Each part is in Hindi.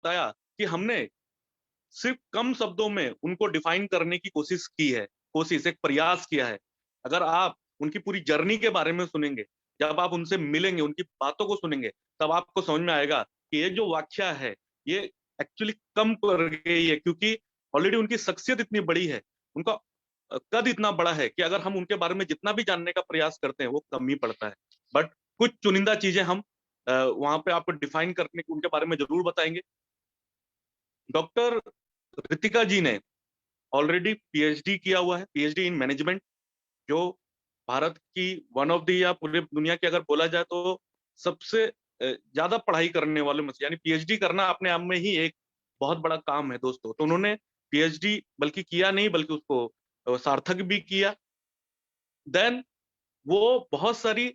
बताया कि हमने सिर्फ कम शब्दों में उनको डिफाइन करने की कोशिश की है, कोशिश एक प्रयास किया है। अगर आप उनकी पूरी जर्नी के बारे में सुनेंगे, जब आप उनसे मिलेंगे, उनकी बातों को सुनेंगे, तब आपको समझ में आएगा कि ये जो व्याख्या है ये एक्चुअली कम कर गई है, क्योंकि ऑलरेडी उनकी शख्सियत इतनी बड़ी है, उनका कद इतना बड़ा है कि अगर हम उनके बारे में जितना भी जानने का प्रयास करते हैं वो कम ही पड़ता है। बट कुछ चुनिंदा चीजें हम वहां पे आपको डिफाइन करने उनके बारे में जरूर बताएंगे। डॉक्टर रितिका जी ने ऑलरेडी पीएचडी किया हुआ है, पीएचडी इन मैनेजमेंट, जो भारत की वन ऑफ द, या पूरे दुनिया की अगर बोला जाए तो सबसे ज्यादा पढ़ाई करने वाले में से, यानी पीएचडी करना अपने आप में ही एक बहुत बड़ा काम है दोस्तों। तो उन्होंने पीएचडी बल्कि किया नहीं, बल्कि उसको सार्थक भी किया। देन वो बहुत सारी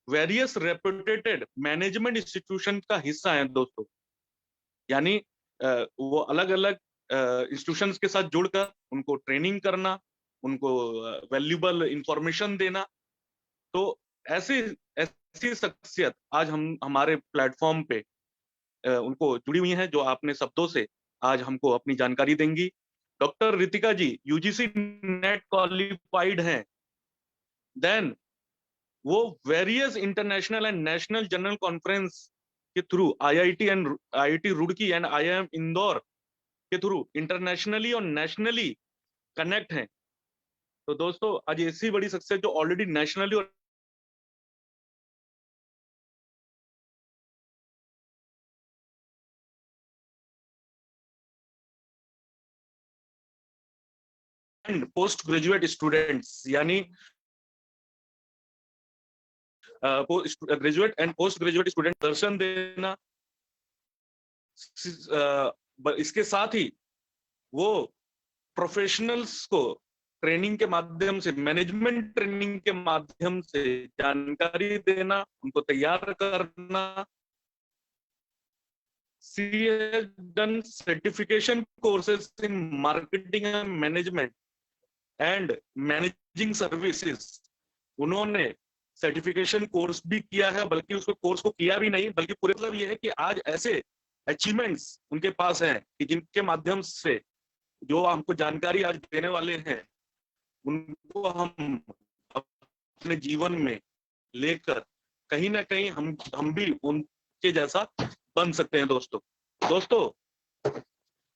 वेरियस रेपुटेटेड मैनेजमेंट इंस्टीट्यूशन का हिस्सा है दोस्तों, यानी वो अलग अलग इंस्टीट्यूशंस के साथ जुड़कर उनको ट्रेनिंग करना, उनको वैल्यूबल इंफॉर्मेशन देना। तो ऐसी ऐसी शख्सियत आज हम हमारे प्लेटफॉर्म पे उनको जुड़ी हुई हैं, जो आपने शब्दों से आज हमको अपनी जानकारी देंगी। Doctor Ritika ji UGC NET qualified हैं। देन वो various international and national journal conference के through IIT Roorkee and IIM Indore के थ्रू इंटरनेशनली और नेशनली कनेक्ट हैं। तो दोस्तों आज ऐसी बड़ी शख्सियत जो ऑलरेडी नेशनली और पोस्ट ग्रेजुएट स्टूडेंट्स, यानी graduate and post graduate student दर्शन देना, इसके साथ ही वो प्रोफेशनल्स को ट्रेनिंग के माध्यम से, मैनेजमेंट ट्रेनिंग के माध्यम से जानकारी देना, उनको तैयार करना। She has done certification courses in marketing and management and managing services. उन्होंने सर्टिफिकेशन कोर्स भी किया है, बल्कि उसको कोर्स को किया भी नहीं, बल्कि पूरे मतलब ये है कि आज ऐसे अचीवमेंट्स उनके पास हैं कि जिनके माध्यम से जो हमको जानकारी आज देने वाले हैं, उनको हम अपने जीवन में लेकर कहीं ना कहीं हम भी उनके जैसा बन सकते हैं दोस्तों। दोस्तों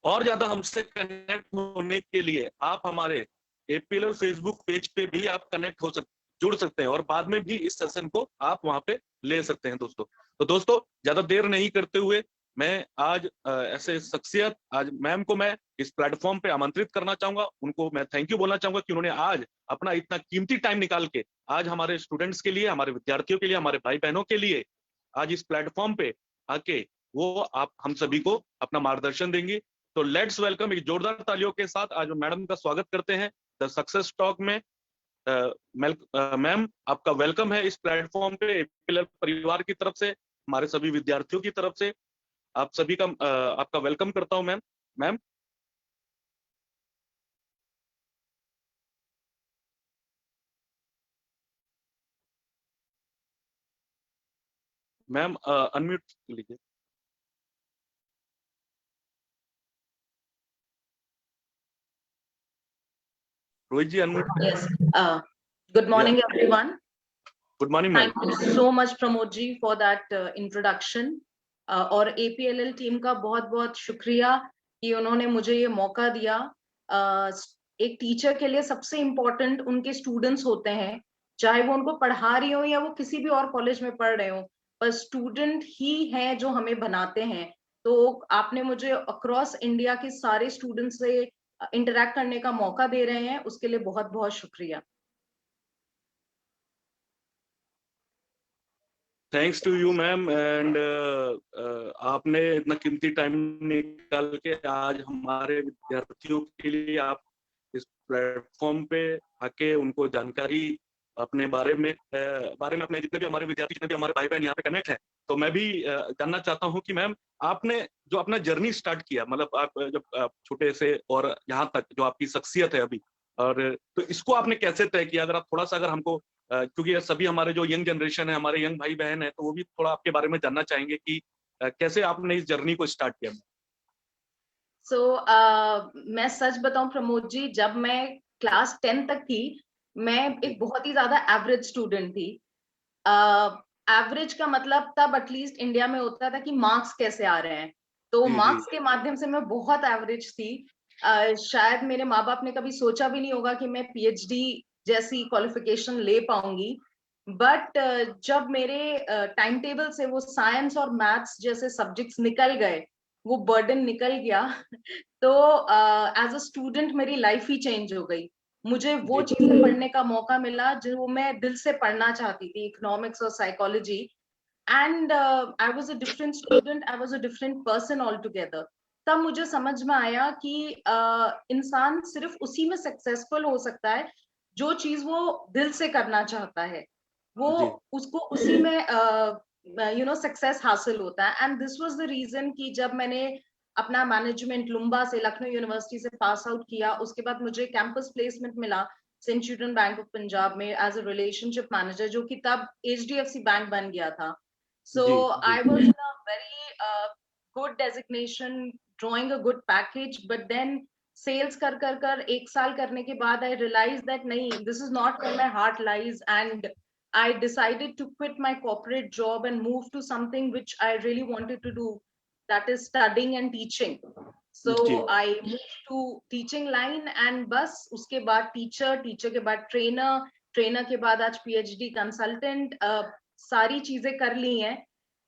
और ज्यादा हमसे कनेक्ट होने के लिए आप हमारे एपीएल फेसबुक पेज पे भी आप कनेक्ट हो सकते, जुड़ सकते हैं, और बाद में भी इस सेशन को आप वहां पे ले सकते हैं दोस्तों। तो दोस्तों ज्यादा देर नहीं करते हुए मैं आज ऐसे शख्सियत, आज मैम को मैं इस प्लेटफॉर्म पे आमंत्रित करना चाहूंगा। उनको मैं थैंक यू बोलना चाहूंगा कि उन्होंने आज अपना इतना कीमती टाइम निकाल के आज हमारे स्टूडेंट्स के लिए, हमारे विद्यार्थियों के लिए, हमारे भाई बहनों के लिए आज इस प्लेटफॉर्म पे आके वो आप हम सभी को अपना मार्गदर्शन देंगी। तो लेट्स वेलकम, एक जोरदार तालियों के साथ आज मैडम का स्वागत करते हैं द सक्सेस टॉक में। मैम आपका वेलकम है इस प्लेटफॉर्म पे, एपीएल परिवार की तरफ से, हमारे सभी विद्यार्थियों की तरफ से आप सभी का आपका वेलकम करता हूं मैम। मैम मैम अनम्यूट लीजिए। Rohit ji unmute. Yes. Good morning, everyone. Good morning ma'am. Thank you so much, Pramod ji, for that introduction. और APLL टीम का बहुत-बहुत शुक्रिया कि उन्होंने मुझे ये मौका दिया। एक टीचर के लिए सबसे इम्पोर्टेंट उनके स्टूडेंट्स होते हैं, चाहे वो उनको पढ़ा रही हो या वो किसी भी और कॉलेज में पढ़ रहे हो, पर स्टूडेंट ही हैं जो हमें बनाते हैं। तो आपने मुझे अक्रॉस इंडिया के सारे स्टूडेंट्स से इंटरैक्ट करने का मौका दे रहे हैं, उसके लिए बहुत-बहुत शुक्रिया। Thanks to you ma'am, and आपने इतना कीमती टाइम निकाल के आज हमारे विद्यार्थियों के लिए आप इस प्लेटफॉर्म पे आके उनको जानकारी अपने बारे में अपने जितने भी हमारे विद्यार्थी, जितने भी हमारे भाई बहन यहाँ पे कनेक्ट हैं, तो मैं भी जानना चाहता हूँ कि मैम आपने जो अपना जर्नी स्टार्ट किया, मतलब आप जब आप छोटे से और यहाँ तक जो आपकी शख्सियत है अभी, और तो इसको आपने कैसे तय किया? अगर आप थोड़ा सा, अगर हमको क्योंकि ये सभी हमारे जो यंग जनरेशन है, हमारे यंग भाई बहन है, तो वो भी थोड़ा आपके बारे में जानना चाहेंगे कि कैसे आपने इस जर्नी को स्टार्ट किया। सो मैं सच बताऊं प्रमोद जी, जब मैं क्लास 10 तक थी, मैं जी एक बहुत ही ज्यादा एवरेज स्टूडेंट थी। एवरेज का मतलब तब एटलीस्ट इंडिया में होता था कि मार्क्स कैसे आ रहे हैं, तो जी जी मार्क्स के माध्यम से मैं बहुत एवरेज थी। शायद मेरे माँ बाप ने कभी सोचा भी नहीं होगा कि मैं पीएचडी जैसी क्वालिफिकेशन ले पाऊंगी। बट जब मेरे टाइम टेबल से वो साइंस और मैथ्स जैसे सब्जेक्ट्स निकल गए, वो बर्डन निकल गया तो एज अ स्टूडेंट मेरी लाइफ ही चेंज हो गई। मुझे वो जी चीजें पढ़ने का मौका मिला जो मैं दिल से पढ़ना चाहती थी, इकोनॉमिक्स और psychology. And I was a different student, I was a different person all together. तब मुझे समझ में आया कि इंसान सिर्फ उसी में सक्सेसफुल हो सकता है जो चीज वो दिल से करना चाहता है, वो जी उसको उसी में सक्सेस हासिल होता है। And this was the reason कि जब मैंने अपना मैनेजमेंट लुम्बा से, लखनऊ यूनिवर्सिटी से पास आउट किया, उसके बाद मुझे कैंपस प्लेसमेंट मिला सेंट चिल्ड्रन बैंक ऑफ पंजाब में एज अ रिलेशनशिप मैनेजर, जो कि तब एचडीएफसी बैंक बन गया था। सो जी जी I was in a very good designation, drawing a good package, but then sales कर एक साल करने के बाद आई रियलाइज दैट नहीं, this is not where my heart lies, and I decided to quit my corporate job and move to something which I really wanted to do, that is studying and teaching. So जी I moved to teaching line, and बस उसके बाद टीचर के बाद ट्रेनर के बाद आज पीएचडी कंसल्टेंट, सारी चीजें कर ली हैं।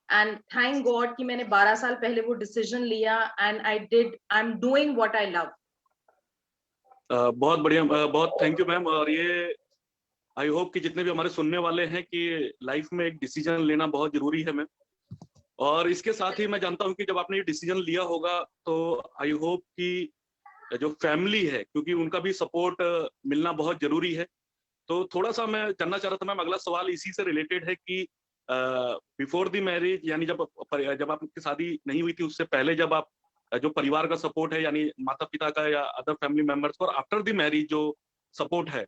एंड थैंक गॉड कि मैंने 12 साल पहले वो डिसीजन लिया, and I am doing what I love. बहुत बढ़िया, बहुत थैंक यू मैम। और ये आई होप कि जितने भी हमारे सुनने वाले हैं कि लाइफ में एक डिसीजन लेना बहुत जरूरी है मैम। और इसके साथ ही मैं जानता हूं कि जब आपने ये डिसीजन लिया होगा तो आई होप कि जो फैमिली है, क्योंकि उनका भी सपोर्ट मिलना बहुत जरूरी है। तो थोड़ा सा मैं जानना चाह रहा था मैम, अगला सवाल इसी से रिलेटेड है कि बिफोर द मैरिज, यानी जब आपकी शादी नहीं हुई थी उससे पहले, जब आप जो परिवार का सपोर्ट है यानी माता पिता का या अदर फैमिली मेंबर्स का, और आफ्टर द मैरिज जो सपोर्ट है,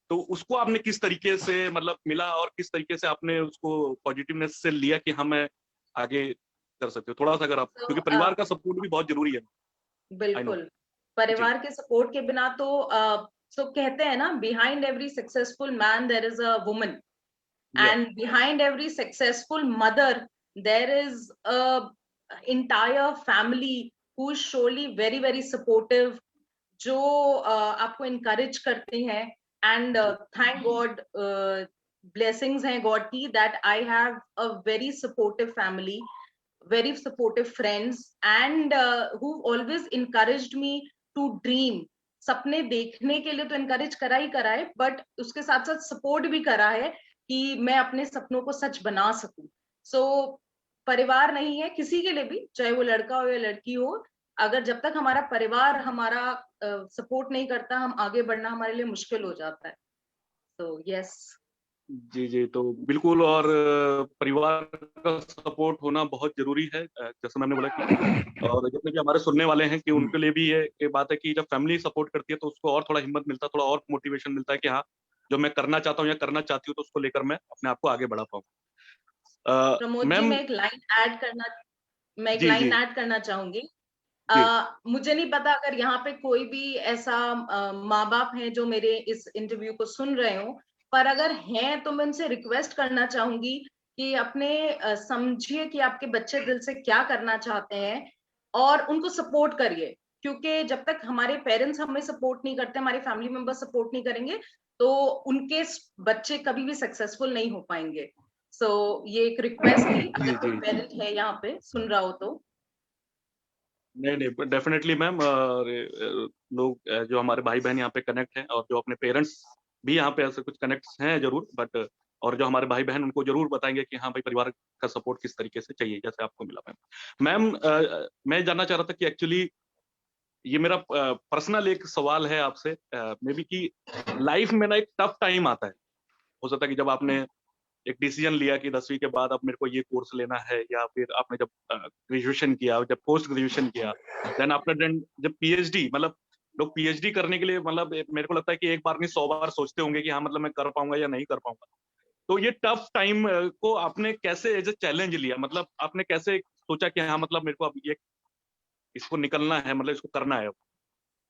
तो उसको आपने किस तरीके से मतलब मिला, और किस तरीके से आपने उसको पॉजिटिवनेस से लिया कि हाँ मैं आगे कर सकते हो? थोड़ा सा अगर आप, क्योंकि तो परिवार का सपोर्ट भी बहुत जरूरी है। I know. बिल्कुल, जी परिवार के सपोर्ट के बिना तो सो कहते हैं ना, behind every successful man there is a woman, या and behind every successful mother there is a entire family who is surely very very supportive, जो आपको encourage करते हैं। and ji thank God, blessings हैं God की, that I have a very supportive family, very supportive friends, and who always encouraged me to dream। सपने देखने के लिए तो encourage करा है, बट उसके साथ साथ सपोर्ट भी करा है कि मैं अपने सपनों को सच बना सकूं। सो परिवार नहीं है किसी के लिए भी, चाहे वो लड़का हो या लड़की हो, अगर जब तक हमारा परिवार हमारा सपोर्ट नहीं करता, हम आगे बढ़ना हमारे लिए मुश्किल हो जाता है। तो यस। जी जी, तो बिल्कुल। और परिवार का सपोर्ट होना बहुत जरूरी है, जैसे मैंने बोला कि, और जितने भी हमारे सुनने वाले हैं कि उनके लिए भी ये बात है कि जब फैमिली सपोर्ट करती है तो उसको और थोड़ा हिम्मत मिलता है, थोड़ा और मोटिवेशन मिलता है कि हाँ, जो मैं करना चाहता हूँ या करना चाहती हूँ तो उसको लेकर मैं अपने आप को आगे बढ़ा पाऊँ। प्रमोद जी, मैम। मैं एक जी लाइन जी ऐड करना चाहूंगी। जी मुझे नहीं पता अगर यहाँ पे कोई भी ऐसा माँ बाप है जो मेरे इस इंटरव्यू को सुन रहे हो, पर अगर हैं तो मैं उनसे रिक्वेस्ट करना चाहूंगी कि अपने समझिए कि आपके बच्चे दिल से क्या करना चाहते हैं, और उनको सपोर्ट करिए। क्योंकि जब तक हमारे पेरेंट्स हमें सपोर्ट नहीं करते, हमारे फैमिली मेंबर सपोर्ट नहीं करेंगे, तो उनके बच्चे कभी भी सक्सेसफुल नहीं हो पाएंगे। सो ये एक रिक्वेस्ट थी, जी अगर कोई जी। पेरेंट है यहाँ पे सुन रहा हो तो। नहीं नहीं, डेफिनेटली मैम। लोग जो हमारे भाई बहन यहाँ पे कनेक्ट हैं, और जो अपने पेरेंट्स भी यहाँ पे ऐसे कुछ कनेक्ट्स हैं जरूर, बट और जो हमारे भाई बहन उनको जरूर बताएंगे कि हाँ भाई, परिवार का सपोर्ट किस तरीके से चाहिए, जैसे आपको मिला मैम। मैम, मैं जानना चाह रहा था कि एक्चुअली ये मेरा पर्सनल एक सवाल है आपसे, मे बी कि लाइफ में ना एक टफ टाइम आता है, हो सकता है कि जब आपने एक डिसीजन लिया कि 10वीं के बाद अब मेरे को ये कोर्स लेना है, या फिर आपने जब ग्रेजुएशन किया, जब पोस्ट ग्रेजुएशन किया, देन आफ्टर देन जब पीएचडी, मतलब लोग पीएचडी करने के लिए, मतलब मेरे को लगता है कि एक बार नहीं 100 बार सोचते होंगे कि हाँ मतलब मैं कर पाऊंगा या नहीं कर पाऊंगा। तो ये टफ टाइम को आपने कैसे एज ए चैलेंज लिया, मतलब आपने कैसे सोचा कि हाँ मतलब मेरे को अब ये इसको निकलना है, मतलब इसको करना है?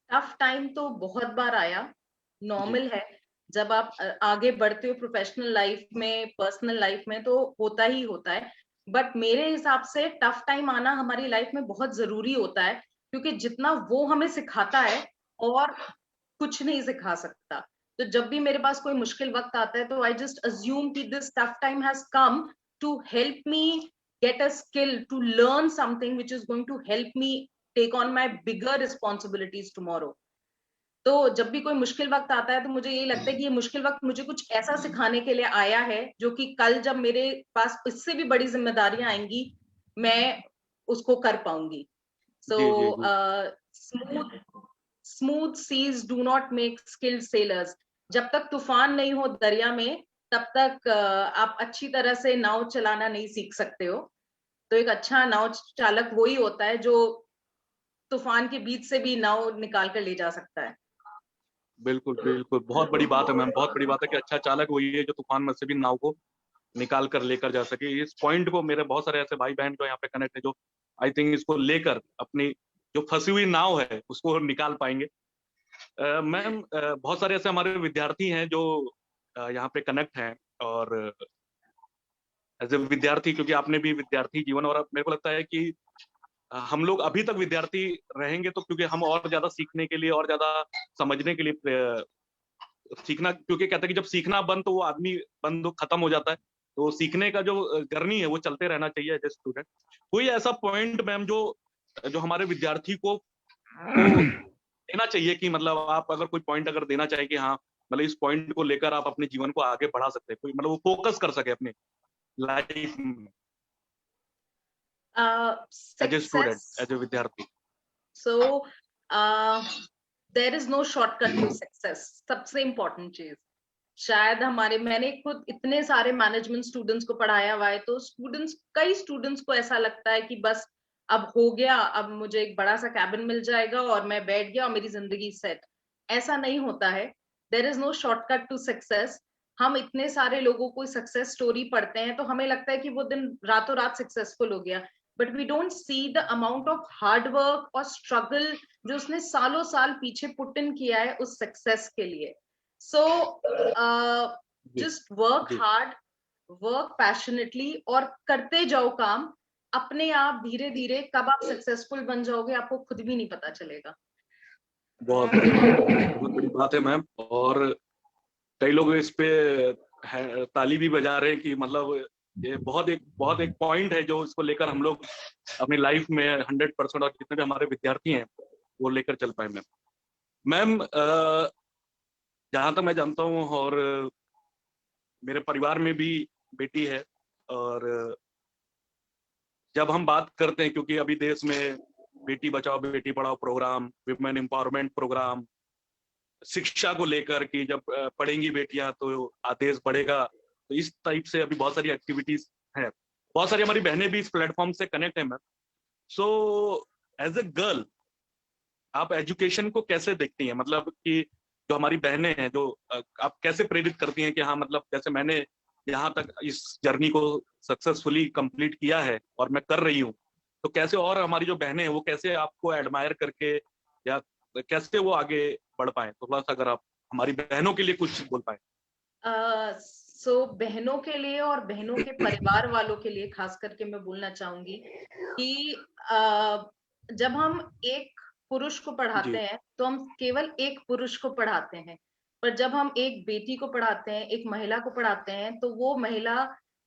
टफ टाइम तो बहुत बार आया, जी, नॉर्मल है। जब आप आगे बढ़ते हो प्रोफेशनल लाइफ में, पर्सनल लाइफ में, तो होता ही होता है। बट मेरे हिसाब से टफ टाइम आना हमारी लाइफ में बहुत जरूरी होता है, क्योंकि जितना वो हमें सिखाता है और कुछ नहीं सिखा सकता। तो जब भी मेरे पास कोई मुश्किल वक्त आता है, तो आई जस्ट अज्यूम कि this tough time has come to help me get a skill, to learn something which is going to help me take on my bigger responsibilities tomorrow. तो जब भी कोई मुश्किल वक्त आता है, तो मुझे यही लगता है कि ये मुश्किल वक्त मुझे कुछ ऐसा सिखाने के लिए आया है, जो कि कल जब मेरे पास इससे भी बड़ी जिम्मेदारियां आएंगी, मैं उसको कर पाऊंगी। सो जी, जी, जी। Smooth smooth seas do not make skilled sailors. जब तक तूफान नहीं हो दरिया में, तब तक आप अच्छी तरह से नाव चलाना नहीं सीख सकते हो। तो एक अच्छा नाव चालक वही होता है जो तूफान के बीच से भी नाव निकाल कर ले जा सकता है। बिल्कुल, बिल्कुल। बहुत बड़ी बात है मैम, बहुत बड़ी बात है कि अच्छा चालक वही है जो तूफ़ान में से भी नाव को निकाल कर लेकर जा सके। इस पॉइंट को मेरे बहुत सारे ऐसे भाई-बहन जो यहाँ पे कनेक्ट है, जो आई थिंक इसको लेकर अपनी जो फँसी हुई नाव है, उसको निकाल पाएँगे। मैम, बहुत सारे ऐसे हमारे विद्यार्थी हैं जो यहाँ पे कनेक्ट हैं, और एज़ अ विद्यार्थी, क्योंकि आपने भी विद्यार्थी जीवन, और अब मेरे को लगता है कि हम लोग अभी तक विद्यार्थी रहेंगे, तो क्योंकि हम और ज़्यादा सीखने के लिए और ज़्यादा समझने के लिए सीखना, क्योंकि कहते हैं कि जब सीखना बंद, तो वो आदमी बंद खत्म हो जाता है। तो सीखने का जो जर्नी है वो चलते रहना चाहिए एज ए स्टूडेंट। कोई ऐसा पॉइंट मैम जो जो हमारे विद्यार्थी को देना चाहिए, कि मतलब आप अगर कोई पॉइंट अगर देना चाहें कि हाँ, मतलब इस पॉइंट को लेकर आप अपने जीवन को आगे बढ़ा सकते हैं, कोई मतलब वो फोकस कर सके अपने लाइफ में as a student, success, as a विद्यार्थी? So there is no shortcut to success. सबसे इंपॉर्टेंट चीज, शायद हमारे, मैंने खुद इतने सारे मैनेजमेंट स्टूडेंट्स को पढ़ाया हुआ है, तो कई स्टूडेंट्स को ऐसा लगता है कि बस अब हो गया, अब मुझे एक बड़ा सा कैबिन मिल जाएगा और मैं बैठ गया और मेरी जिंदगी सेट। ऐसा नहीं होता है। There is no shortcut to success. हम इतने सारे लोगों को सक्सेस स्टोरी पढ़ते हैं, तो हमें लगता है कि वो दिन रातों रात सक्सेसफुल हो गया, but we don't see the amount of hard work और स्ट्रगल जो उसने सालों साल पीछे पुट इन किया है उस सक्सेस के लिए। सो जी, जस्ट वर्क जी। हार्ड, वर्क पैशनेटली, और करते जाओ काम। अपने आप धीरे धीरे कब आप सक्सेसफुल बन जाओगे, आपको खुद भी नहीं पता चलेगा। बहुत बड़ी बात है मैम, और कई लोग इस पे ताली भी बजा रहे हैं कि मतलब ये बहुत एक पॉइंट है जो इसको लेकर हम लोग अपनी लाइफ में 100%, और जितने भी हमारे विद्यार्थी हैं वो लेकर चल पाए। मैम, मैम, जहाँ तक मैं जानता हूँ, और मेरे परिवार में भी बेटी है, और जब हम बात करते हैं, क्योंकि अभी देश में Beti Bachao Beti Padhao programme, women empowerment programme, शिक्षा को लेकर कि जब पढ़ेंगी बेटियां तो देश बढ़ेगा, तो इस टाइप से अभी बहुत सारी एक्टिविटीज हैं। बहुत सारी हमारी बहनें भी इस प्लेटफॉर्म से कनेक्ट है ma'am. So as a girl, आप एजुकेशन को कैसे देखती हैं? मतलब कि जो हमारी बहनें हैं, जो आप कैसे प्रेरित करती हैं कि हाँ, मतलब जैसे मैंने यहाँ तक इस जर्नी को सक्सेसफुली कंप्लीट किया है और मैं कर रही हूँ, तो कैसे और हमारी जो बहनें हैं वो कैसे आपको एडमायर करके, या कैसे वो आगे बढ़ पाए? तो थोड़ा सा अगर आप हमारी बहनों के लिए कुछ बोल पाए। सो बहनों के लिए और बहनों के परिवार वालों के लिए खास करके मैं बोलना चाहूंगी कि जब हम एक पुरुष को पढ़ाते जी, हैं, तो हम केवल एक पुरुष को पढ़ाते हैं। पर जब हम एक बेटी को पढ़ाते हैं, एक महिला को पढ़ाते हैं, तो वो महिला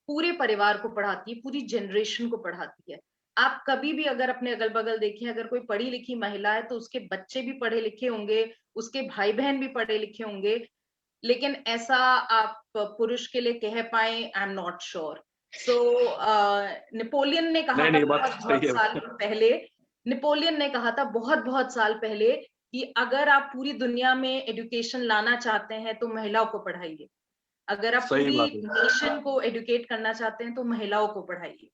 पूरे परिवार को पढ़ाती है, पूरी जनरेशन को पढ़ाती है। आप कभी भी अगर अपने अगल बगल देखें, अगर कोई पढ़ी लिखी महिला है, तो उसके बच्चे भी पढ़े लिखे होंगे, उसके भाई बहन भी पढ़े लिखे होंगे। लेकिन ऐसा आप पुरुष के लिए कह पाए, I am not sure. So Napoleon ने कहा नहीं, था नहीं, बात बहुत सही बहुत है। साल पहले, नेपोलियन ने कहा था बहुत बहुत साल पहले कि अगर आप पूरी दुनिया में एजुकेशन लाना चाहते हैं, तो महिलाओं को पढ़ाइए। अगर आप सही पूरी बात है। नेशन को एडुकेट करना चाहते हैं, तो महिलाओं को पढ़ाइए।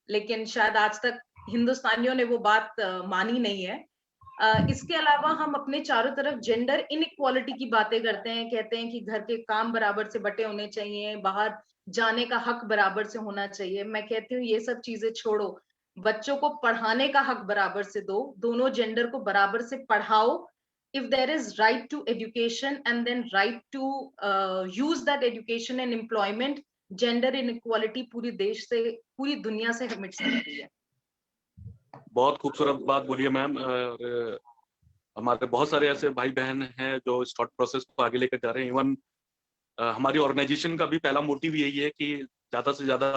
लेकिन शायद आज तक हिंदुस्तानियों ने वो बात मानी नहीं है। इसके अलावा हम अपने चारों तरफ जेंडर इनइक्वालिटी की बातें करते हैं, कहते हैं कि घर के काम बराबर से बंटे होने चाहिए, बाहर जाने का हक बराबर से होना चाहिए। मैं कहती हूँ ये सब चीजें छोड़ो। बच्चों को पढ़ाने का हक बराबर से दो, दोनों जेंडर को बराबर से पढ़ाओ. If there is right to education and then right to use that education and employment, gender inequality पूरी देश से, पूरी दुनिया से मिट सकती है. बहुत खूबसूरत बात बोली है मैम. हमारे बहुत सारे ऐसे भाई बहन हैं जो इस थॉट प्रोसेस को आगे लेकर जा रहे हैं. इवन हमारी ऑर्गेनाइजेशन का भी पहला मोटिव यही है कि ज्यादा से ज्यादा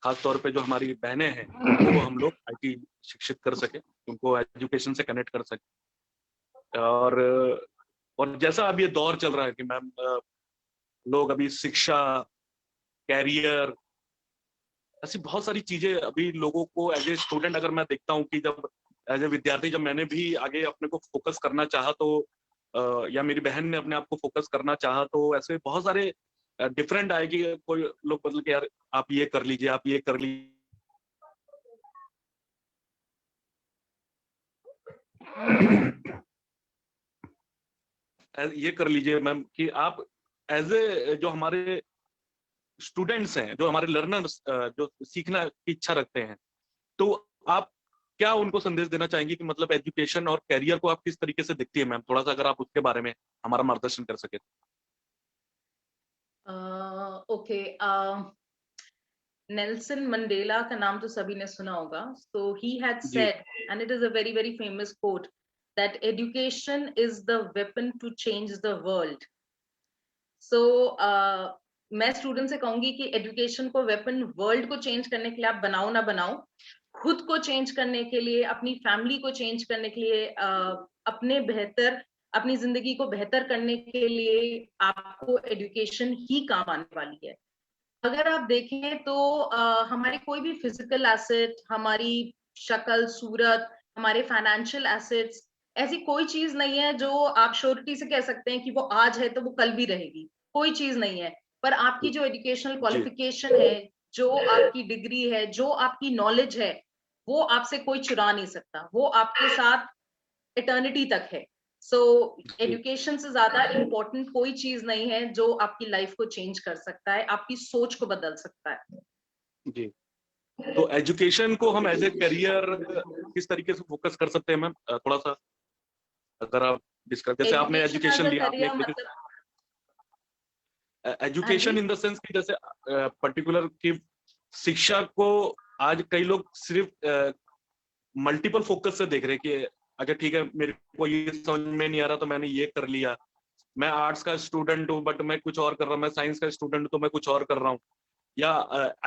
खास तौर पे जो हमारी बहनें हैं उनको हम लोग आईटी शिक्षित कर सके, उनको एजुकेशन से कनेक्ट कर सके. और जैसा अब ये दौर चल रहा है कि मैम लोग अभी शिक्षा, कैरियर, ऐसी बहुत सारी चीजें अभी लोगों को एज ए स्टूडेंट अगर मैं देखता हूँ कि जब एज ए विद्यार्थी जब मैंने भी आगे अपने को फोकस करना चाहा तो या मेरी बहन ने अपने आप को फोकस करना चाहा तो ऐसे बहुत सारे डिफरेंट आए कि कोई लोग मतलब कि यार आप ये कर लीजिए, आप ये कर लीजिए, ये कर लीजिए मैम, कि आप एज ए जो हमारे स्टूडेंट्स हैं, जो हमारे लर्नर्स जो सीखना की इच्छा रखते हैं, तो आप क्या उनको संदेश देना चाहेंगे कि मतलब एजुकेशन और कैरियर को आप किस तरीके से देखती है मैम? थोड़ा सा अगर आप उसके बारे में हमारा मार्गदर्शन कर सके. ओके, नेल्सन मंडेला का नाम तो सभी ने सुना होगा. So he had जी said, and it is a very very famous quote, that education is the weapon to change the world. So मैं स्टूडेंट से कहूंगी कि एजुकेशन को वेपन वर्ल्ड को चेंज करने के लिए आप बनाओ ना बनाओ, खुद को चेंज करने के लिए, अपनी फैमिली को चेंज करने के लिए, अपनी जिंदगी को बेहतर करने के लिए आपको एजुकेशन ही काम आने वाली है. अगर आप देखें तो हमारी कोई भी फिजिकल एसेट, हमारी शक्ल सूरत, हमारे फाइनेंशियल एसेट्स, ऐसी कोई चीज नहीं है जो आप श्योरिटी से कह सकते हैं कि वो आज है तो वो कल भी रहेगी. कोई चीज नहीं है. पर आपकी जो एजुकेशनल क्वालिफिकेशन है, जो आपकी डिग्री है, जो आपकी नॉलेज है, वो आपसे कोई चुरा नहीं सकता. वो आपके साथ इटर्निटी तक है. सो एजुकेशन से ज्यादा इम्पोर्टेंट कोई चीज नहीं है जो आपकी लाइफ को चेंज कर सकता है, आपकी सोच को बदल सकता है. जी. तो एजुकेशन को हम एज ए करियर किस तरीके से फोकस कर सकते हैं मैम? थोड़ा सा अगर आप डिस्कस, जैसे आपने एजुकेशन लिया, आपने एजुकेशन इन द सेंस कि जैसे पर्टिकुलर की शिक्षा को आज कई लोग सिर्फ मल्टीपल फोकस से देख रहे हैं कि अच्छा ठीक है, मेरे को ये समझ में नहीं आ रहा तो मैंने ये कर लिया, मैं आर्ट्स का स्टूडेंट हूँ बट मैं कुछ और कर रहा हूँ, मैं साइंस का स्टूडेंट हूँ तो मैं कुछ और कर रहा हूँ, या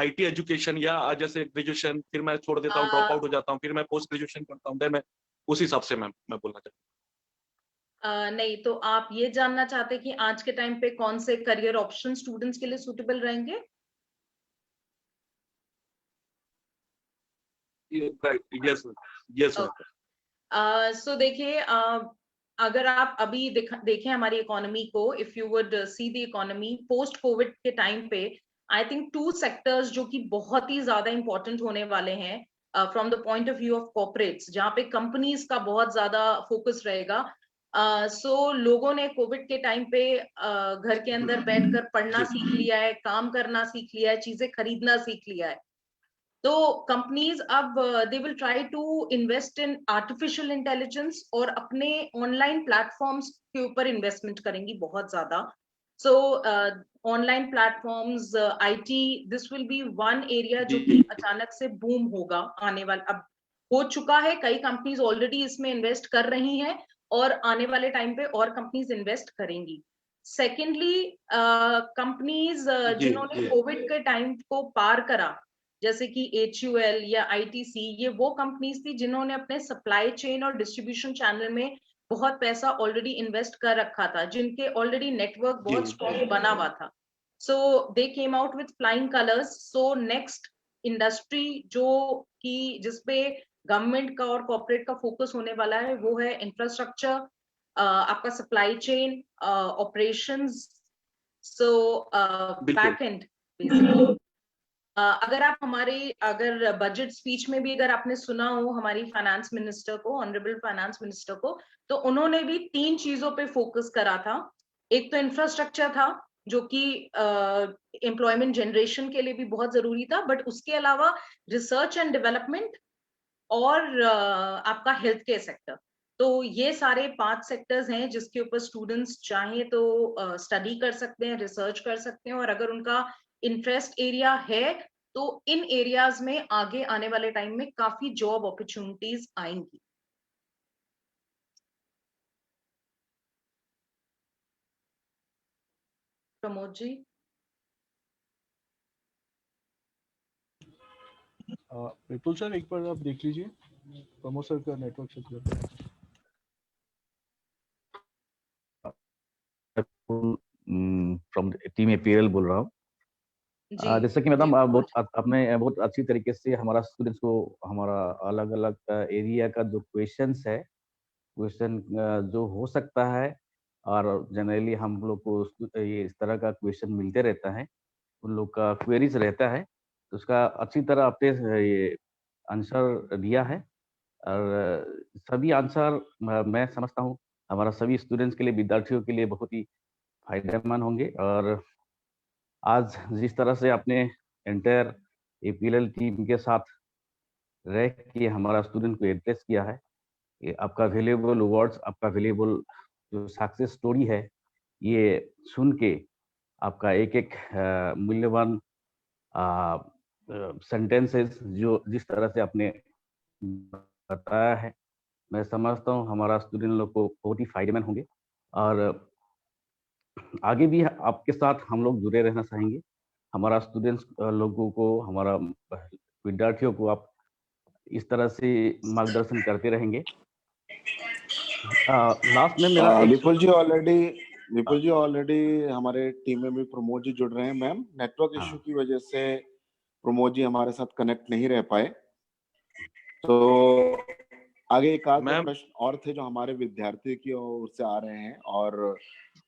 आईटी एजुकेशन, या जैसे ग्रेजुएशन फिर मैं छोड़ देता हूँ, ड्रॉप आउट हो जाता हूँ, फिर मैं पोस्ट ग्रेजुएशन करता हूँ. मैं उस हिसाब से मैं बोलना चाहता हूँ. नहीं, तो आप ये जानना चाहते हैं कि आज के टाइम पे कौन से करियर ऑप्शन स्टूडेंट्स के लिए सूटेबल रहेंगे? Yes yes. सो देखिए, अगर आप अभी देखें हमारी इकोनॉमी को, if you would see the economy post Covid के टाइम पे, आई थिंक 2 सेक्टर्स जो कि बहुत ही ज्यादा इंपॉर्टेंट होने वाले हैं from the point of view of corporates, जहाँ पे कंपनीज का बहुत ज्यादा फोकस रहेगा. सो लोगों ने कोविड के टाइम पे घर के अंदर बैठकर पढ़ना सीख लिया है, काम करना सीख लिया है, चीजें खरीदना सीख लिया है. तो कंपनीज अब they will try to invest in artificial intelligence और अपने ऑनलाइन प्लेटफॉर्म्स के ऊपर इन्वेस्टमेंट करेंगी बहुत ज्यादा. सो online platforms, IT, this will be one area जो कि अचानक से बूम होगा आने वाला. अब हो चुका है, कई कंपनीज ऑलरेडी इसमें इन्वेस्ट कर रही हैं और आने वाले टाइम पे और कंपनीज इन्वेस्ट करेंगी. सेकेंडली, कंपनीज जिन्होंने कोविड के टाइम को पार करा, जैसे कि HUL या ITC, ये वो कंपनीज थी जिन्होंने अपने सप्लाई चेन और डिस्ट्रीब्यूशन चैनल में बहुत पैसा ऑलरेडी इन्वेस्ट कर रखा था, जिनके ऑलरेडी नेटवर्क बहुत स्ट्रॉन्ग बना हुआ था. So they came out with flying colours. So next industry जो कि जिसपे गवर्नमेंट का और कॉर्पोरेट का फोकस होने वाला है वो है इंफ्रास्ट्रक्चर, आपका supply chain, operations, so back and basically. अगर बजट स्पीच में भी अगर आपने सुना हो हमारी फाइनेंस मिनिस्टर को, ऑनरेबल फाइनेंस मिनिस्टर को, तो उन्होंने भी 3 चीजों पे फोकस करा था. एक तो इंफ्रास्ट्रक्चर था जो कि एम्प्लॉयमेंट जनरेशन के लिए भी बहुत जरूरी था, बट उसके अलावा रिसर्च एंड डेवलपमेंट और आपका हेल्थ केयर सेक्टर। तो ये सारे 5 सेक्टर्स हैं जिसके ऊपर स्टूडेंट्स चाहें तो स्टडी कर सकते हैं, रिसर्च कर सकते हैं, और अगर उनका इंटरेस्ट एरिया है तो इन एरियाज में आगे आने वाले टाइम में काफी जॉब अपॉर्चुनिटीज आएंगी। प्रमोद जी। विपुल सर एक बार आप देख लीजिए, प्रमोद सर का नेटवर्क से फ्रॉम टीम एपीएल बोल रहा हूँ। जैसा कि मैडम आपने बहुत अच्छी तरीके से हमारा स्टूडेंट्स को हमारा अलग अलग एरिया का जो क्वेश्चंस है, क्वेश्चन जो हो सकता है, और जनरली हम लोग को ये इस तरह का क्वेश्चन मिलते रहता है, उन लोग का क्वेरीज रहता है, तो उसका अच्छी तरह आपने ये आंसर दिया है। और सभी आंसर मैं समझता हूँ हमारा सभी स्टूडेंट्स के लिए, विद्यार्थियों के लिए बहुत ही फायदेमंद होंगे। और आज जिस तरह से आपने एंटायर एपीएल टीम के साथ रह के हमारा स्टूडेंट को एड्रेस किया है, ये आपका वैल्यूएबल वर्ड्स, आपका वैल्यूएबल जो सक्सेस स्टोरी है, ये सुन के आपका एक एक मूल्यवान सेंटेंसेस जो जिस तरह से आपने बताया है, मैं समझता हूँ हमारा स्टूडेंट लोग को बहुत ही फायदेमंद होंगे। और आगे भी आपके साथ हम लोग जुड़े रहना चाहेंगे। हमारा स्टूडेंट्स लोगों को, हमारा विद्यार्थियों को आप इस तरह से मार्गदर्शन करते रहेंगे। लास्ट में मेरा विपुल जी ऑलरेडी हमारे टीम में भी प्रमोद जी जुड़ रहे हैं। मैम, नेटवर्क इशू की वजह से प्रमोद जी हमारे साथ कनेक्ट नहीं रह पाए, तो आगे एक आध प्रश्न और थे जो हमारे विद्यार्थी की ओर से आ रहे हैं, और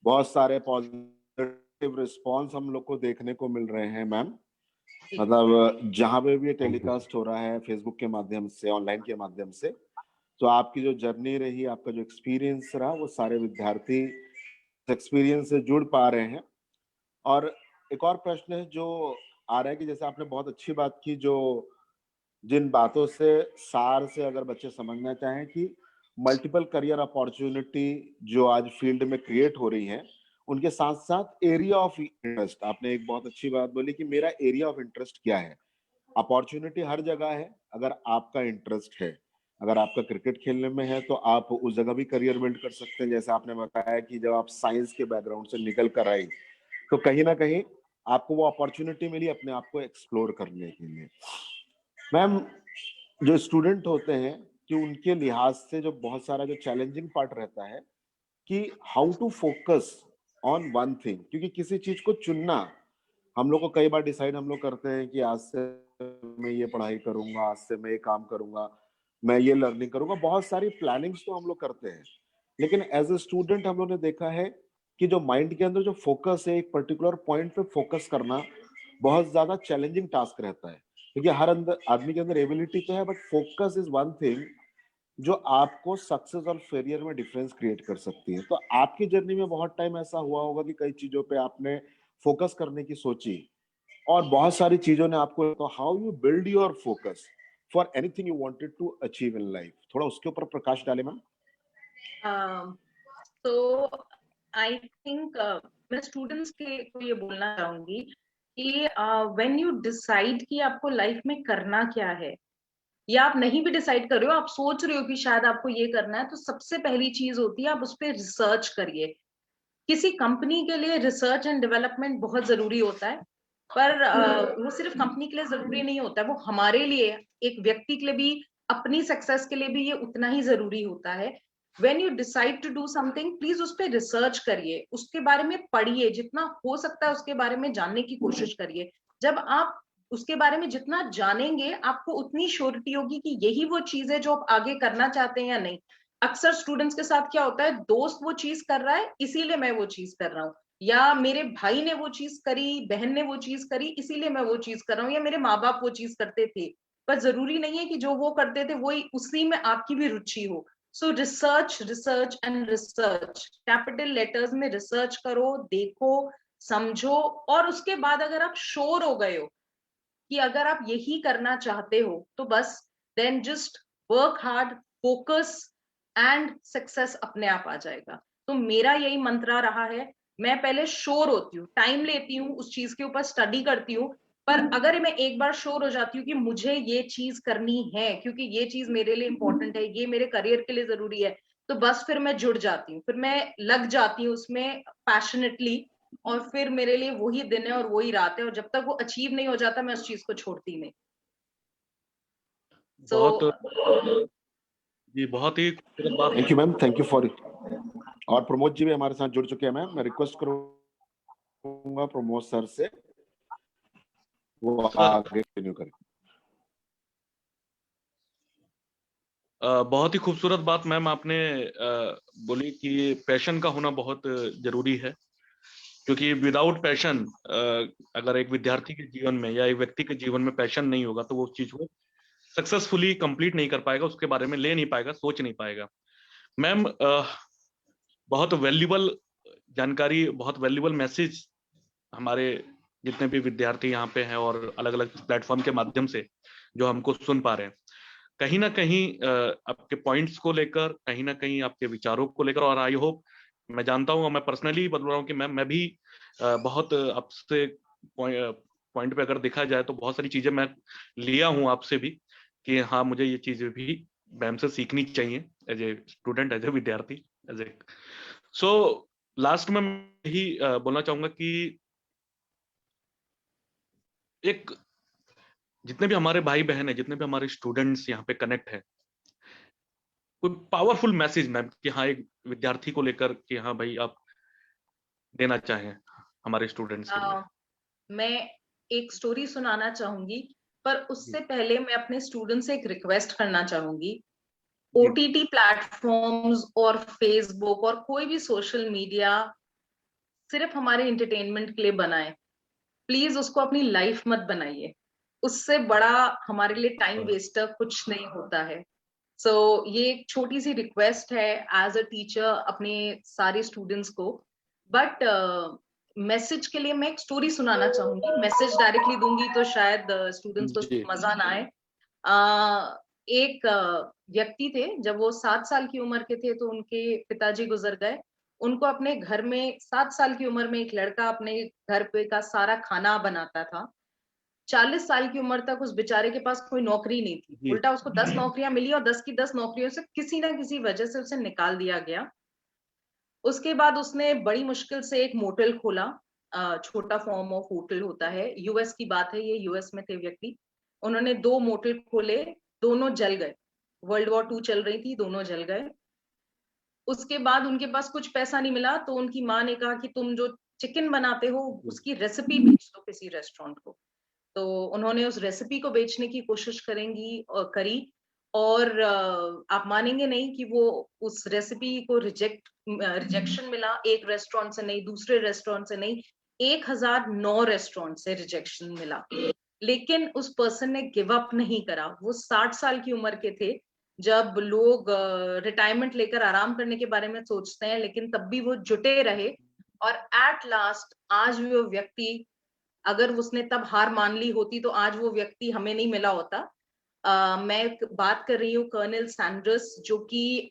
बहुत सारे पॉजिटिव रिस्पांस हम लोग को देखने को मिल रहे हैं। मैम, मतलब जहां पे भी टेलीकास्ट हो रहा है फेसबुक के माध्यम से, ऑनलाइन के माध्यम से, तो आपकी जो जर्नी रही, आपका जो एक्सपीरियंस रहा, वो सारे विद्यार्थी एक्सपीरियंस से जुड़ पा रहे हैं। और एक और प्रश्न है जो आ रहा है कि जैसे आपने बहुत अच्छी बात की, जो जिन बातों से सार से अगर बच्चे समझना चाहें कि मल्टीपल करियर अपॉर्चुनिटी जो आज फील्ड में क्रिएट हो रही है, उनके साथ साथ एरिया ऑफ इंटरेस्ट, आपने एक बहुत अच्छी बात बोली कि मेरा एरिया ऑफ इंटरेस्ट क्या है। अपॉर्चुनिटी हर जगह है, अगर आपका इंटरेस्ट है, अगर आपका क्रिकेट खेलने में है तो आप उस जगह भी करियर बिल्ड कर सकते हैं। जैसे आपने बताया कि जब आप साइंस के बैकग्राउंड से निकल कर आई तो कहीं ना कहीं आपको वो अपॉर्चुनिटी मिली अपने आप को एक्सप्लोर करने के लिए। मैम, जो स्टूडेंट होते हैं कि उनके लिहाज से जो बहुत सारा जो चैलेंजिंग पार्ट रहता है कि how to focus on one thing, क्योंकि किसी चीज को चुनना हम लोग को कई बार डिसाइड हम लोग करते हैं कि आज से मैं ये पढ़ाई करूंगा, आज से मैं ये काम करूंगा, मैं ये लर्निंग करूंगा, बहुत सारी प्लानिंग्स तो हम लोग करते हैं। लेकिन एज ए स्टूडेंट हम लोग ने देखा है कि जो माइंड के अंदर जो फोकस है, एक पर्टिकुलर पॉइंट पे फोकस करना बहुत ज्यादा चैलेंजिंग टास्क रहता है, क्योंकि हर अंदर आदमी के अंदर एबिलिटी तो है, but focus is one thing जो आपको सक्सेस और फेलियर में डिफरेंस क्रिएट कर सकती है। तो आपकी जर्नी में बहुत टाइम ऐसा हुआ होगा कि कई चीजों पे आपने फोकस करने की सोची और बहुत सारी चीजों ने आपको, तो how you build your focus for anything you wanted to achieve in life, थोड़ा उसके ऊपर प्रकाश डाले मैम। तो आई थिंक मैं स्टूडेंट्स के को ये बोलना चाहूंगी कि व्हेन यू डिसाइड कि आपको लाइफ में करना क्या है, या आप नहीं भी डिसाइड कर रहे हो, आप सोच रहे हो कि शायद आपको ये करना है, तो सबसे पहली चीज होती है आप उस पर रिसर्च करिए। किसी कंपनी के लिए रिसर्च एंड डेवलपमेंट बहुत जरूरी होता है, पर वो सिर्फ कंपनी के लिए जरूरी नहीं होता है, वो हमारे लिए, एक व्यक्ति के लिए भी, अपनी सक्सेस के लिए भी ये उतना ही जरूरी होता है। When you decide to do something, please उस पर रिसर्च करिए, उसके बारे में पढ़िए, जितना हो सकता है उसके बारे में जानने की कोशिश करिए। जब आप उसके बारे में जितना जानेंगे, आपको उतनी श्योरिटी होगी कि यही वो चीज है जो आप आगे करना चाहते हैं या नहीं। अक्सर स्टूडेंट्स के साथ क्या होता है, दोस्त वो चीज कर रहा है इसीलिए मैं वो चीज कर रहा हूँ, या मेरे भाई ने वो चीज करी, बहन ने वो चीज करी इसीलिए मैं वो चीज कर रहा हूँ, या मेरे माँ बाप वो चीज करते थे। पर जरूरी नहीं है कि जो वो करते थे वही उसी में आपकी भी रुचि हो। सो research, research and research, capital letters में रिसर्च करो, देखो, समझो, और उसके बाद अगर आप श्योर हो गए हो कि अगर आप यही करना चाहते हो तो बस then just work hard, focus and success अपने आप आ जाएगा। तो मेरा यही मंत्रा रहा है। मैं पहले श्योर होती हूँ, टाइम लेती हूँ, उस चीज के ऊपर स्टडी करती हूँ, पर अगर मैं एक बार श्योर हो जाती हूँ कि मुझे ये चीज करनी है, क्योंकि ये चीज मेरे लिए इंपॉर्टेंट है, ये मेरे करियर के लिए जरूरी है, तो बस फिर मैं जुड़ जाती हूँ, फिर मैं लग जाती हूँ उसमें पैशनेटली, और फिर मेरे लिए वही दिन है और वही रात है, और जब तक वो अचीव नहीं हो जाता मैं उस चीज को छोड़ती नहीं। बहुत So, जी, बहुत ही खूबसूरत बात। Thank you ma'am, thank you for. और प्रमोद जी भी हमारे साथ जुड़ चुके हैं मैम। मैं रिक्वेस्ट करूंगा प्रमोद सर से वो आगे कंटिन्यू करें। बहुत ही खूबसूरत बात मैम आपने बोली कि पैशन का होना बहुत जरूरी है, क्योंकि विदाउट पैशन, अगर एक विद्यार्थी के जीवन में या एक व्यक्ति के जीवन में पैशन नहीं होगा तो वो उस चीज को सक्सेसफुली कंप्लीट नहीं कर पाएगा, उसके बारे में ले नहीं पाएगा, सोच नहीं पाएगा। मैम, बहुत वैल्यूबल जानकारी, बहुत वैल्यूबल मैसेज हमारे जितने भी विद्यार्थी यहाँ पे हैं और अलग अलग प्लेटफॉर्म के माध्यम से जो हमको सुन पा रहे हैं, कहीं ना कहीं आपके पॉइंट्स को लेकर, कहीं ना कहीं आपके विचारों को लेकर, और आई होप, मैं जानता हूँ, मैं पर्सनली बता रहा हूँ कि मैं भी बहुत आपसे पॉइंट पे अगर देखा जाए तो बहुत सारी चीजें मैं लिया हूँ आपसे भी, कि हाँ मुझे ये चीजें भी मैम से सीखनी चाहिए, as a student, as a विद्यार्थी, एज ए। सो लास्ट में मैं यही बोलना चाहूंगा कि एक, जितने भी हमारे भाई बहन है, जितने भी हमारे स्टूडेंट्स यहाँ पे कनेक्ट है, कोई पावरफुल मैसेज मैम कि हाँ एक विद्यार्थी को लेकर कि हाँ भाई आप देना चाहें हमारे स्टूडेंट्स के लिए। मैं एक स्टोरी सुनाना चाहूंगी, पर उससे जी। पहले मैं अपने स्टूडेंट से एक रिक्वेस्ट करना चाहूंगी। जी। ओटीटी प्लेटफॉर्म्स और फेसबुक और कोई भी सोशल मीडिया सिर्फ हमारे एंटरटेनमेंट के लिए बनाए, प्लीज उसको अपनी लाइफ मत बनाइए। उससे बड़ा हमारे लिए टाइम वेस्टर कुछ नहीं होता है। सो ये एक छोटी सी रिक्वेस्ट है एज अ टीचर अपने सारे स्टूडेंट्स को। बट मैसेज के लिए मैं एक स्टोरी सुनाना चाहूंगी। मैसेज डायरेक्टली दूंगी तो शायद स्टूडेंट्स को जी। मजा ना आए। एक व्यक्ति थे, जब वो 7 साल की उम्र के थे तो उनके पिताजी गुजर गए। उनको अपने घर में 7 साल की उम्र में एक लड़का अपने घर पे का सारा खाना बनाता था। 40 साल की उम्र तक उस बेचारे के पास कोई नौकरी नहीं थी, जी। उल्टा उसको 10 नौकरियां मिली और 10 की 10 नौकरियों से किसी ना किसी वजह से उसे निकाल दिया गया। उसके बाद उसने बड़ी मुश्किल से एक मोटेल खोला। छोटा फॉर्म ऑफ होटल होता है, यूएस की बात है, ये यूएस में थे व्यक्ति। उन्होंने 2 मोटेल खोले, दोनों जल गए। वर्ल्ड वॉर 2 चल रही थी, दोनों जल गए। उसके बाद उनके पास कुछ पैसा नहीं मिला तो उनकी माँ ने कहा कि तुम जो चिकन बनाते हो उसकी रेसिपी बेच दो किसी रेस्टोरेंट को। तो उन्होंने उस रेसिपी को बेचने की कोशिश करेंगी और करी, और आप मानेंगे नहीं कि वो उस रेसिपी को रिजेक्शन मिला। एक रेस्टोरेंट से नहीं, दूसरे रेस्टोरेंट से नहीं, 1009 रेस्टोरेंट से रिजेक्शन मिला। लेकिन उस पर्सन ने गिव अप नहीं करा। वो 60 साल की उम्र के थे। जब लोग रिटायरमेंट लेकर आराम करने के बारे में सोचते हैं, लेकिन तब भी वो जुटे रहे, और एट लास्ट आज भी वो व्यक्ति, अगर उसने तब हार मान ली होती तो आज वो व्यक्ति हमें नहीं मिला होता। मैं बात कर रही हूँ कर्नल सैंडर्स, जो कि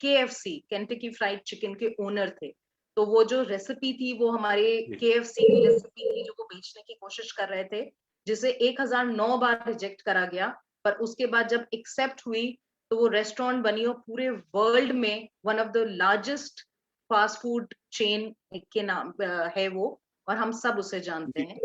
KFC, केंटकी फ्राइड चिकन के ओनर थे। तो वो जो रेसिपी थी वो हमारे KFC की रेसिपी थी जो वो बेचने की कोशिश कर रहे थे, जिसे 1009 बार रिजेक्ट करा गया। पर उसके बाद जब एक्सेप्ट हुई तो वो रेस्टोरेंट बनी और पूरे वर्ल्ड में one of the largest fast food chain के नाम है वो, और हम सब उसे जानते हैं।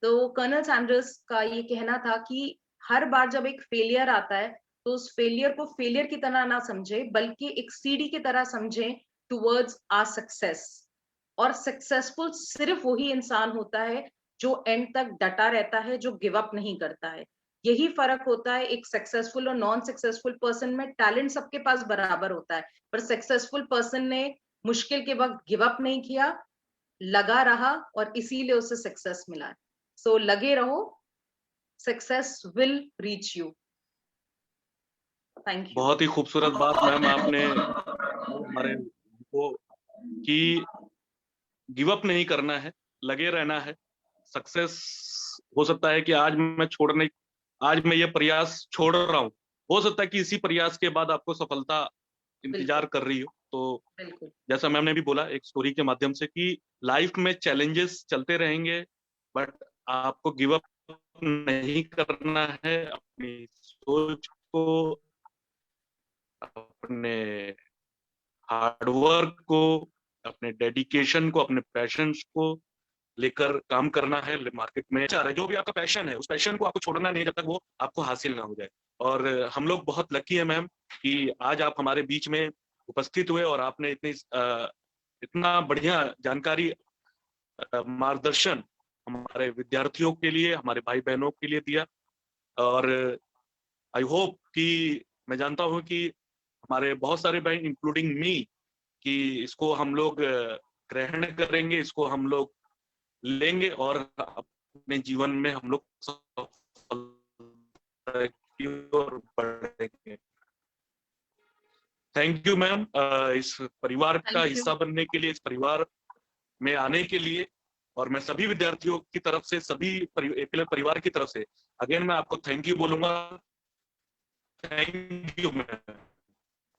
तो कर्नल सैंडर्स का ये कहना था कि हर बार जब एक फेलियर आता है तो उस फेलियर को फेलियर की तरह ना समझे, बल्कि एक सीढ़ी की तरह समझे टुवर्ड्स आवर सक्सेस। और सक्सेसफुल सिर्फ वही इंसान होता है जो एंड तक डटा रहता है, जो गिव अप नहीं करता है। यही फर्क होता है एक सक्सेसफुल और नॉन सक्सेसफुल पर्सन में। टैलेंट सबके पास बराबर होता है, पर सक्सेसफुल पर्सन ने मुश्किल के वक्त गिव अप नहीं किया, लगा रहा, और इसीलिए उसे सक्सेस मिला है। सो लगे रहो, success will reach you. Thank you. बहुत ही खूबसूरत बात मैम आपने हमारे को, कि गिव अप नहीं करना है, लगे रहना है। सक्सेस हो सकता है कि आज मैं ये प्रयास छोड़ रहा हूँ, हो सकता है कि इसी प्रयास के बाद आपको सफलता इंतजार कर रही हो। तो बिल्कुल जैसा मैम ने भी बोला एक स्टोरी के माध्यम से कि लाइफ में चैलेंजेस चलते रहेंगे, बट आपको गिव अप नहीं करना है। अपनी सोच को, अपने हार्डवर्क को, अपने डेडिकेशन को, अपने पैशन को लेकर काम करना है। मार्केट में चाह रहे जो भी आपका पैशन है, उस पैशन को आपको छोड़ना नहीं जब तक वो आपको हासिल ना हो जाए। और हम लोग बहुत लकी है मैम कि आज आप हमारे बीच में उपस्थित हुए और आपने इतना बढ़िया जानकारी, मार्गदर्शन हमारे विद्यार्थियों के लिए, हमारे भाई बहनों के लिए दिया। और आई होप कि मैं जानता हूं कि हमारे बहुत सारे भाई इंक्लूडिंग मी कि इसको हम लोग ग्रहण करेंगे, इसको हम लोग लेंगे और अपने जीवन में हम लोग सफलता की ओर बढ़ेंगे। थैंक यू मैम, इस परिवार का Thank you. हिस्सा बनने के लिए, इस परिवार में आने के लिए। और मैं सभी विद्यार्थियों की तरफ से, सभी APLL परिवार की तरफ से अगेन मैं आपको थैंक यू बोलूंगा। Thank you ma'am.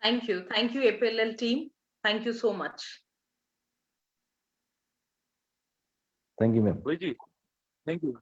Thank you APLL team, thank you so much. Thank you ma'am. जी, थैंक यू।